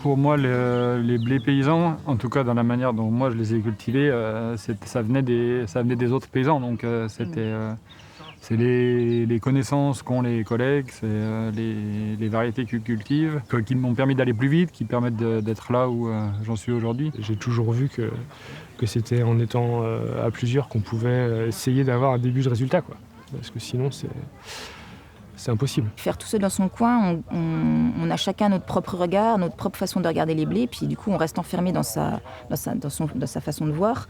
Pour moi, les blés paysans, en tout cas dans la manière dont moi je les ai cultivés, ça venait des autres paysans. Donc c'est les connaissances qu'ont les collègues, c'est les variétés qu'ils cultivent, qui m'ont permis d'aller plus vite, qui permettent d'être là où j'en suis aujourd'hui. J'ai toujours vu que c'était en étant à plusieurs qu'on pouvait essayer d'avoir un début de résultat, quoi. Parce que sinon, c'est impossible. Faire tout seul dans son coin, on a chacun notre propre regard, notre propre façon de regarder les blés, puis du coup on reste enfermé dans sa façon de voir.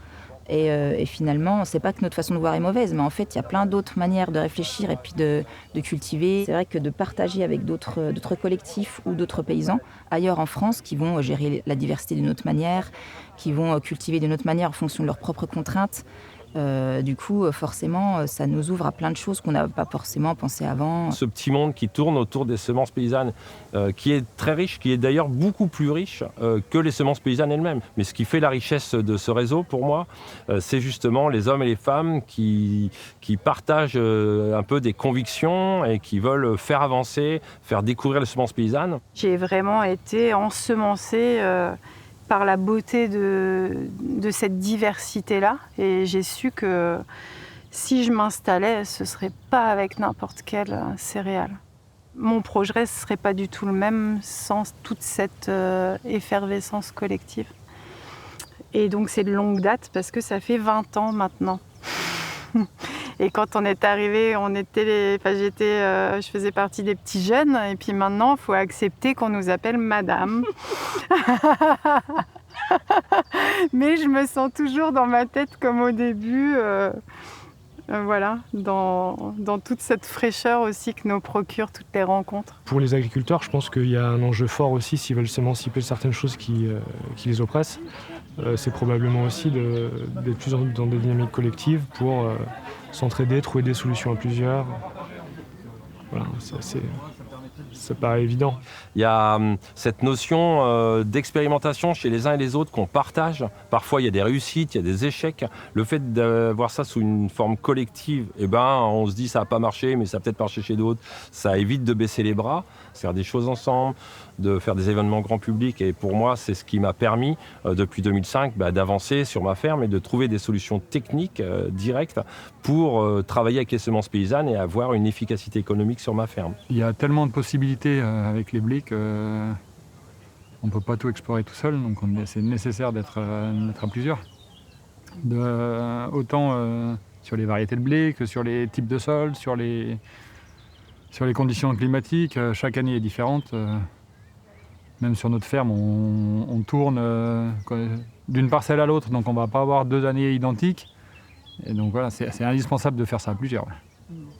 Et finalement, c'est pas que notre façon de voir est mauvaise, mais en fait, il y a plein d'autres manières de réfléchir et puis de cultiver. C'est vrai que de partager avec d'autres collectifs ou d'autres paysans ailleurs en France qui vont gérer la diversité d'une autre manière, qui vont cultiver d'une autre manière en fonction de leurs propres contraintes. Du coup, forcément, ça nous ouvre à plein de choses qu'on n'a pas forcément pensé avant. Ce petit monde qui tourne autour des semences paysannes, qui est très riche, qui est d'ailleurs beaucoup plus riche que les semences paysannes elles-mêmes. Mais ce qui fait la richesse de ce réseau, pour moi, c'est justement les hommes et les femmes qui partagent un peu des convictions et qui veulent faire avancer, faire découvrir les semences paysannes. J'ai vraiment été ensemencée par la beauté de cette diversité-là. Et j'ai su que si je m'installais, ce ne serait pas avec n'importe quelle céréale. Mon projet ne serait pas du tout le même sans toute cette effervescence collective. Et donc c'est de longue date parce que ça fait 20 ans maintenant. Et quand on est arrivé, je faisais partie des petits jeunes. Et puis maintenant, il faut accepter qu'on nous appelle madame. Mais je me sens toujours dans ma tête comme au début. Voilà, dans toute cette fraîcheur aussi que nous procurent toutes les rencontres. Pour les agriculteurs, je pense qu'il y a un enjeu fort aussi s'ils veulent s'émanciper de certaines choses qui les oppressent. C'est probablement aussi d'être plus dans des dynamiques collectives pour s'entraider, trouver des solutions à plusieurs. Voilà, ça paraît évident. Il y a cette notion d'expérimentation chez les uns et les autres qu'on partage. Parfois, il y a des réussites, il y a des échecs. Le fait d'avoir ça sous une forme collective, on se dit ça n'a pas marché, mais ça a peut-être marché chez d'autres. Ça évite de baisser les bras, faire des choses ensemble, de faire des événements grand public. Et pour moi, c'est ce qui m'a permis, depuis 2005, d'avancer sur ma ferme et de trouver des solutions techniques directes pour travailler avec les semences paysannes et avoir une efficacité économique sur ma ferme. Il y a tellement de possibilités avec les blés qu'on ne peut pas tout explorer tout seul, donc c'est nécessaire d'être à plusieurs. Autant sur les variétés de blé que sur les types de sols, sur les conditions climatiques. Chaque année est différente. Même sur notre ferme, on tourne d'une parcelle à l'autre, donc on ne va pas avoir 2 années identiques. Et donc voilà, c'est indispensable de faire ça à plusieurs.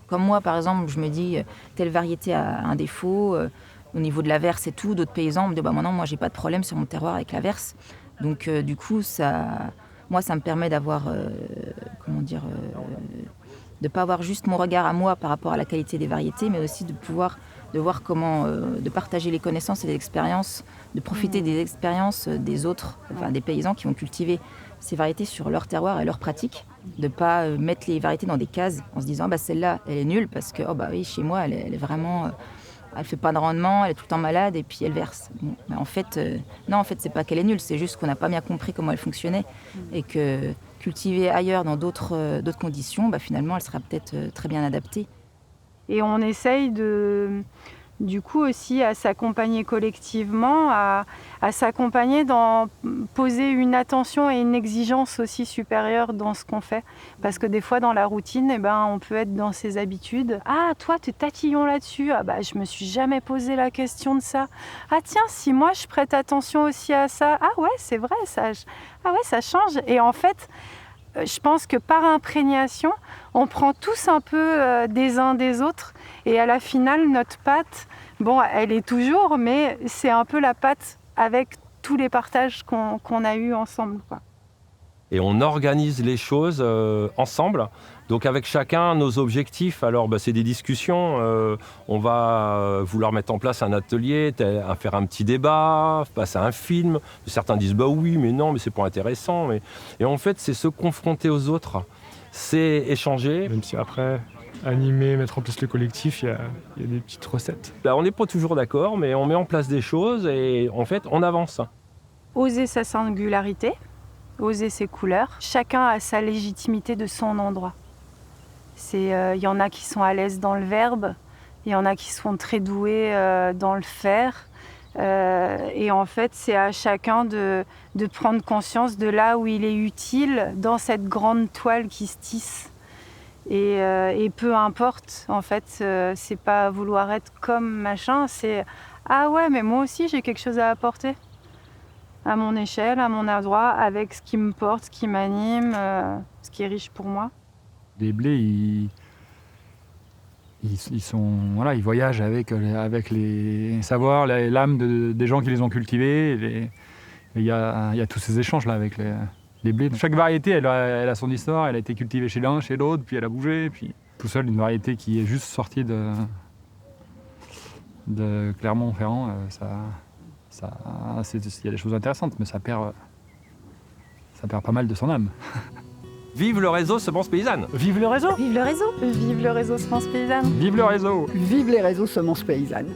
Comme moi, par exemple, je me dis, telle variété a un défaut, au niveau de la verse et tout. D'autres paysans me disent, non, moi, j'ai pas de problème sur mon terroir avec la verse. Donc, du coup, ça me permet d'avoir, de pas avoir juste mon regard à moi par rapport à la qualité des variétés, mais aussi de voir comment, de partager les connaissances et les expériences, de profiter des expériences des autres, des paysans qui ont cultivé ces variétés sur leur terroir et leur pratique, de ne pas mettre les variétés dans des cases en se disant celle-là elle est nulle parce que chez moi elle est vraiment elle fait pas de rendement, elle est tout le temps malade et puis elle verse. Bon, mais en fait c'est pas qu'elle est nulle, c'est juste qu'on n'a pas bien compris comment elle fonctionnait et que cultivée ailleurs dans d'autres conditions, finalement elle sera peut-être très bien adaptée. Et on essaye du coup aussi à s'accompagner collectivement, à s'accompagner dans poser une attention et une exigence aussi supérieure dans ce qu'on fait. Parce que des fois dans la routine, on peut être dans ses habitudes. Ah, toi tu es tatillon là-dessus, je me suis jamais posé la question de ça. Ah tiens, si moi je prête attention aussi à ça, ah ouais c'est vrai, ça change. Et en fait, je pense que par imprégnation, on prend tous un peu des uns des autres et à la finale, notre pâte, elle est toujours, mais c'est un peu la pâte avec tous les partages qu'on a eus ensemble, quoi. Et on organise les choses ensemble, donc avec chacun nos objectifs. Alors c'est des discussions, on va vouloir mettre en place un atelier, faire un petit débat, passer un film. Certains disent oui, mais non, mais c'est pas intéressant. Et en fait, c'est se confronter aux autres, c'est échanger. Même si après, animer, mettre en place le collectif, il y a des petites recettes. Là, on n'est pas toujours d'accord, mais on met en place des choses et en fait, on avance. Oser sa singularité, oser ses couleurs. Chacun a sa légitimité de son endroit. Il y en a qui sont à l'aise dans le verbe, il y en a qui sont très doués dans le faire. Et en fait, c'est à chacun de prendre conscience de là où il est utile dans cette grande toile qui se tisse. Et peu importe, en fait, c'est pas vouloir être comme machin, c'est « Ah ouais, mais moi aussi j'ai quelque chose à apporter » à mon échelle, à mon endroit, avec ce qui me porte, ce qui m'anime, ce qui est riche pour moi. Les blés, ils voyagent avec les savoirs, l'âme des gens qui les ont cultivés. Il y a tous ces échanges-là avec les blés. Chaque variété, elle a son histoire, elle a été cultivée chez l'un, chez l'autre, puis elle a bougé. Puis tout seul, une variété qui est juste sortie de Clermont-Ferrand, il y a des choses intéressantes, mais ça perd pas mal de son âme. Vive le réseau Semences Paysannes! Vive le réseau! Vive le réseau! Vive le réseau Semences Paysannes! Vive le réseau! Vive les réseaux semences paysannes.